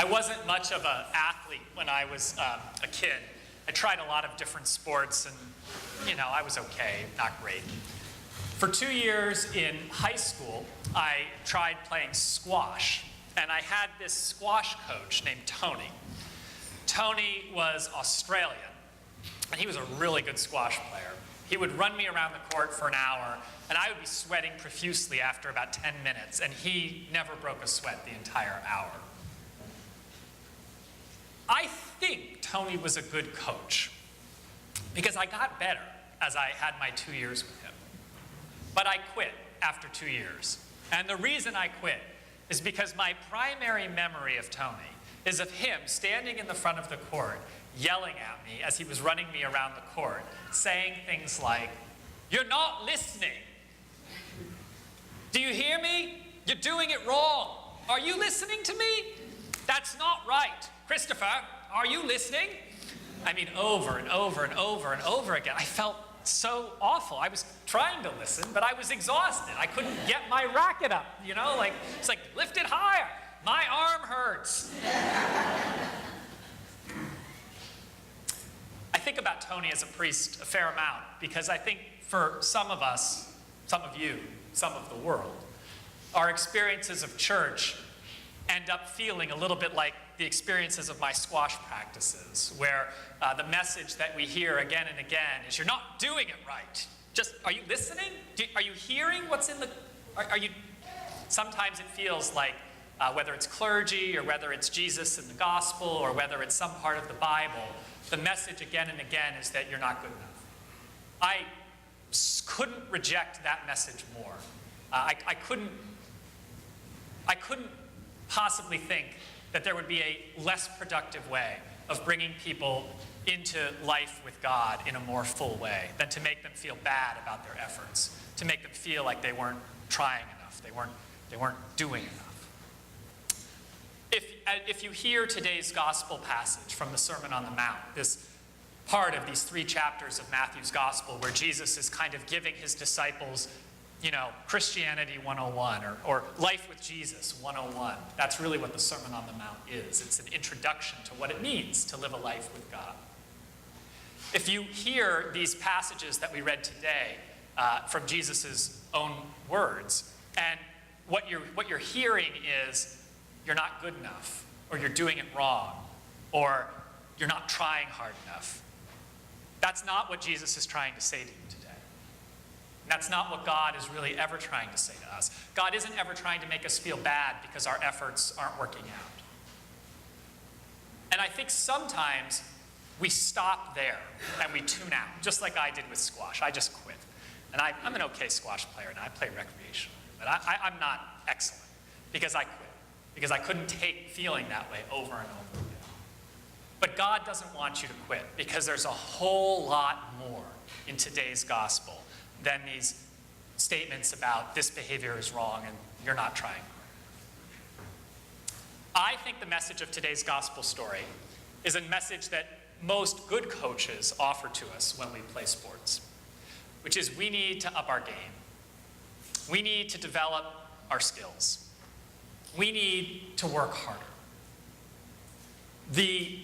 I wasn't much of an athlete when I was a kid. I tried a lot of different sports and, I was okay, not great. For 2 years in high school, I tried playing squash, and I had this squash coach named Tony. Tony was Australian, and he was a really good squash player. He would run me around the court for an hour, and I would be sweating profusely after about 10 minutes, and he never broke a sweat the entire hour. I think Tony was a good coach, because I got better as I had my 2 years with him. But I quit after 2 years. And the reason I quit is because my primary memory of Tony is of him standing in the front of the court, yelling at me as he was running me around the court, saying things like, "You're not listening. Do you hear me? You're doing it wrong. Are you listening to me? That's not right. Christopher, are you listening?" I mean, over and over and over and over again. I felt so awful. I was trying to listen, but I was exhausted. I couldn't get my racket up, it's like, lift it higher. My arm hurts. I think about Tony as a priest a fair amount, because I think for some of us, some of you, some of the world, our experiences of church end up feeling a little bit like the experiences of my squash practices, where the message that we hear again and again is, "You're not doing it right. Are you listening? Are you hearing what's in the, are you?" Sometimes it feels like, whether it's clergy or whether it's Jesus in the gospel or whether it's some part of the Bible, the message again and again is that you're not good enough. I couldn't reject that message more. I couldn't possibly think that there would be a less productive way of bringing people into life with God in a more full way than to make them feel bad about their efforts, to make them feel like they weren't trying enough, they weren't doing enough. If you hear today's gospel passage from the Sermon on the Mount, this part of these 3 chapters of Matthew's gospel where Jesus is kind of giving his disciples, Christianity 101 or Life with Jesus 101. That's really what the Sermon on the Mount is. It's an introduction to what it means to live a life with God. If you hear these passages that we read today from Jesus' own words, and what you're hearing is, you're not good enough, or you're doing it wrong, or you're not trying hard enough, that's not what Jesus is trying to say to you today. That's not what God is really ever trying to say to us. God isn't ever trying to make us feel bad because our efforts aren't working out. And I think sometimes we stop there and we tune out, just like I did with squash. I just quit. And I'm an okay squash player now. I play recreationally. But I'm not excellent because I quit. Because I couldn't take feeling that way over and over again. But God doesn't want you to quit, because there's a whole lot more in today's gospel than these statements about this behavior is wrong and you're not trying. I think the message of today's gospel story is a message that most good coaches offer to us when we play sports, which is we need to up our game. We need to develop our skills. We need to work harder. The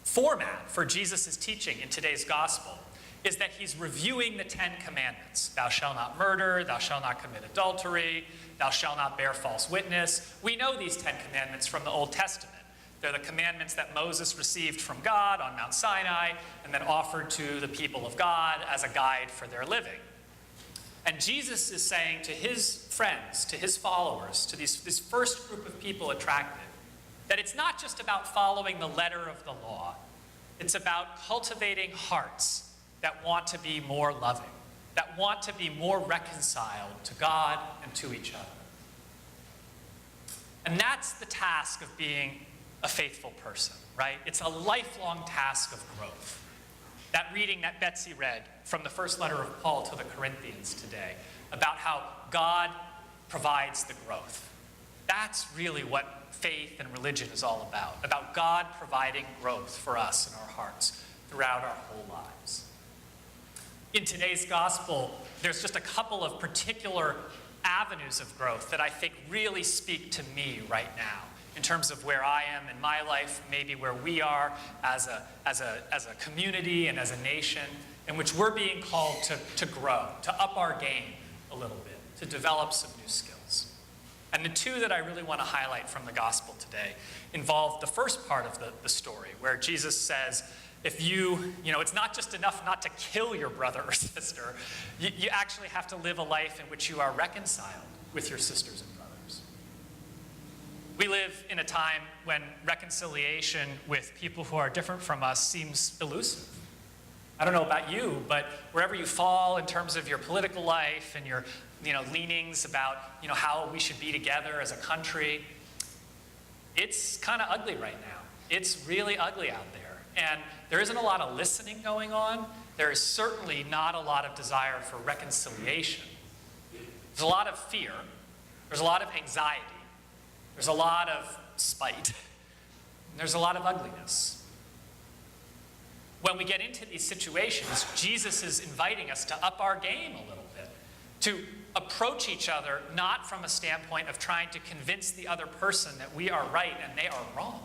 format for Jesus' teaching in today's gospel is that he's reviewing the 10 commandments. Thou shalt not murder, thou shalt not commit adultery, thou shalt not bear false witness. We know these 10 commandments from the Old Testament. They're the commandments that Moses received from God on Mount Sinai and then offered to the people of God as a guide for their living. And Jesus is saying to his friends, to his followers, to this first group of people attracted, that it's not just about following the letter of the law. It's about cultivating hearts that want to be more loving, that want to be more reconciled to God and to each other. And that's the task of being a faithful person, right? It's a lifelong task of growth. That reading that Betsy read from the first letter of Paul to the Corinthians today, about how God provides the growth. That's really what faith and religion is all about God providing growth for us in our hearts throughout our whole lives. In today's gospel, there's just a couple of particular avenues of growth that I think really speak to me right now in terms of where I am in my life, maybe where we are as a community and as a nation, in which we're being called to grow, to up our game a little bit, to develop some new skills. And the two that I really want to highlight from the gospel today involve the first part of the story, where Jesus says, if it's not just enough not to kill your brother or sister, you actually have to live a life in which you are reconciled with your sisters and brothers. We live in a time when reconciliation with people who are different from us seems elusive. I don't know about you, but wherever you fall in terms of your political life and your leanings about how we should be together as a country, it's kind of ugly right now. It's really ugly out there. And there isn't a lot of listening going on. There is certainly not a lot of desire for reconciliation. There's a lot of fear. There's a lot of anxiety. There's a lot of spite. There's a lot of ugliness. When we get into these situations, Jesus is inviting us to up our game a little bit, to approach each other not from a standpoint of trying to convince the other person that we are right and they are wrong,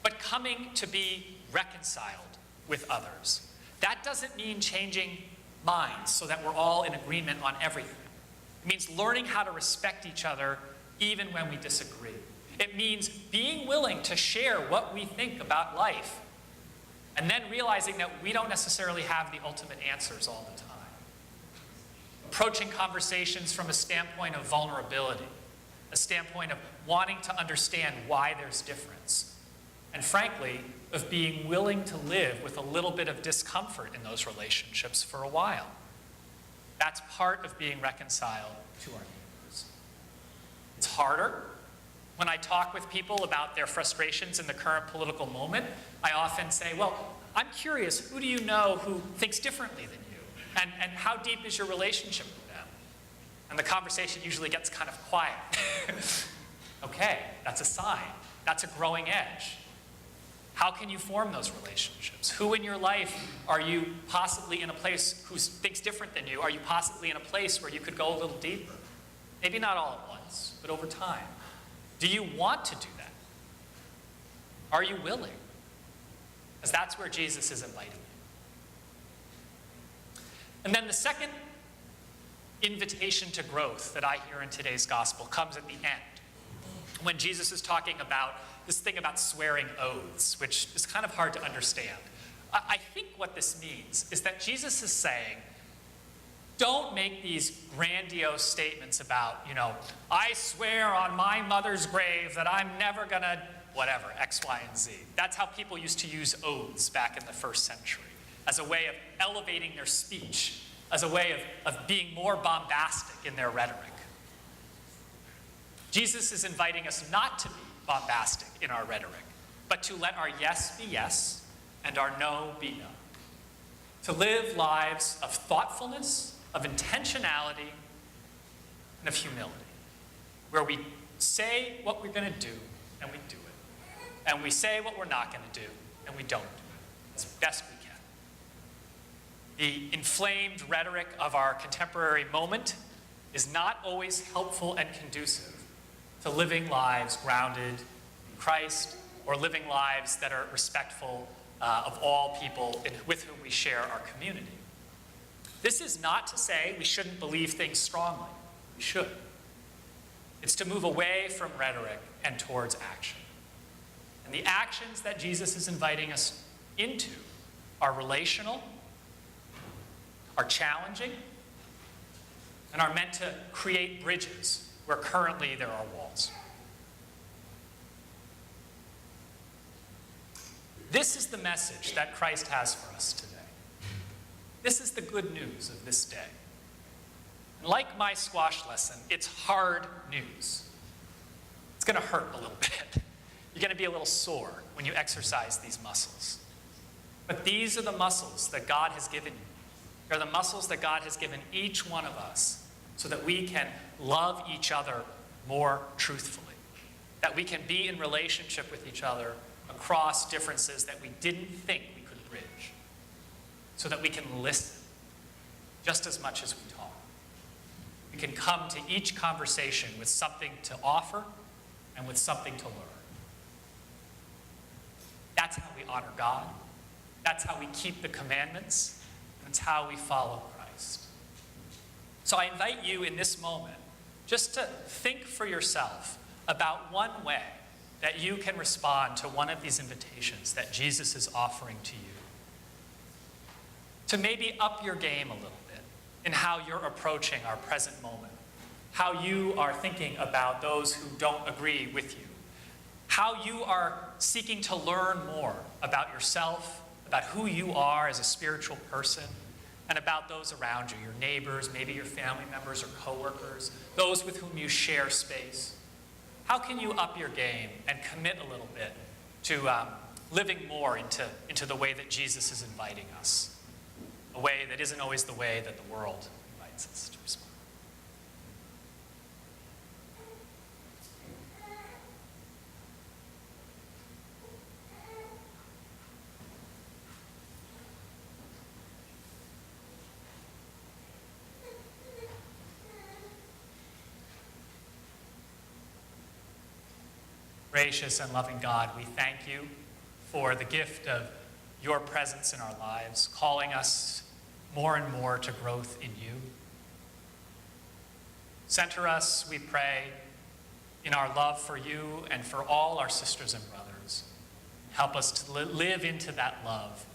but coming to be reconciled with others. That doesn't mean changing minds so that we're all in agreement on everything. It means learning how to respect each other even when we disagree. It means being willing to share what we think about life, and then realizing that we don't necessarily have the ultimate answers all the time. Approaching conversations from a standpoint of vulnerability, a standpoint of wanting to understand why there's difference, and frankly, of being willing to live with a little bit of discomfort in those relationships for a while. That's part of being reconciled to our neighbors. It's harder. When I talk with people about their frustrations in the current political moment, I often say, well, I'm curious, who do you know who thinks differently than you? And how deep is your relationship with them? And the conversation usually gets kind of quiet. Okay, that's a sign. That's a growing edge. How can you form those relationships? Who in your life are you possibly in a place who thinks different than you? Are you possibly in a place where you could go a little deeper? Maybe not all at once, but over time. Do you want to do that? Are you willing? Because that's where Jesus is inviting you. And then the second invitation to growth that I hear in today's gospel comes at the end, when Jesus is talking about this thing about swearing oaths, which is kind of hard to understand. I think what this means is that Jesus is saying, don't make these grandiose statements about, I swear on my mother's grave that I'm never gonna, whatever, X, Y, and Z. That's how people used to use oaths back in the first century, as a way of elevating their speech, as a way of being more bombastic in their rhetoric. Jesus is inviting us not to be bombastic in our rhetoric, but to let our yes be yes and our no be no. To live lives of thoughtfulness, of intentionality, and of humility, where we say what we're going to do and we do it, and we say what we're not going to do and we don't do it as best we can. The inflamed rhetoric of our contemporary moment is not always helpful and conducive to living lives grounded in Christ, or living lives that are respectful of all people with whom we share our community. This is not to say we shouldn't believe things strongly. We should. It's to move away from rhetoric and towards action. And the actions that Jesus is inviting us into are relational, are challenging, and are meant to create bridges where currently there are walls. This is the message that Christ has for us today. This is the good news of this day. And like my squash lesson, it's hard news. It's going to hurt a little bit. You're going to be a little sore when you exercise these muscles. But these are the muscles that God has given you. They're the muscles that God has given each one of us so that we can love each other more truthfully, that we can be in relationship with each other across differences that we didn't think we could bridge, so that we can listen just as much as we talk. We can come to each conversation with something to offer and with something to learn. That's how we honor God. That's how we keep the commandments. That's how we follow Christ. So I invite you in this moment just to think for yourself about one way that you can respond to one of these invitations that Jesus is offering to you. To maybe up your game a little bit in how you're approaching our present moment, how you are thinking about those who don't agree with you, how you are seeking to learn more about yourself, about who you are as a spiritual person, and about those around you, your neighbors, maybe your family members or coworkers, those with whom you share space. How can you up your game and commit a little bit to living more into the way that Jesus is inviting us, a way that isn't always the way that the world invites us to respond? Gracious and loving God, we thank you for the gift of your presence in our lives, calling us more and more to growth in you. Center us, we pray, in our love for you and for all our sisters and brothers. Help us to live into that love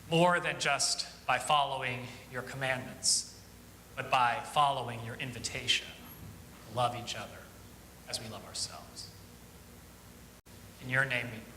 more than just by following your commandments, but by following your invitation to love each other as we love ourselves. In your name we pray.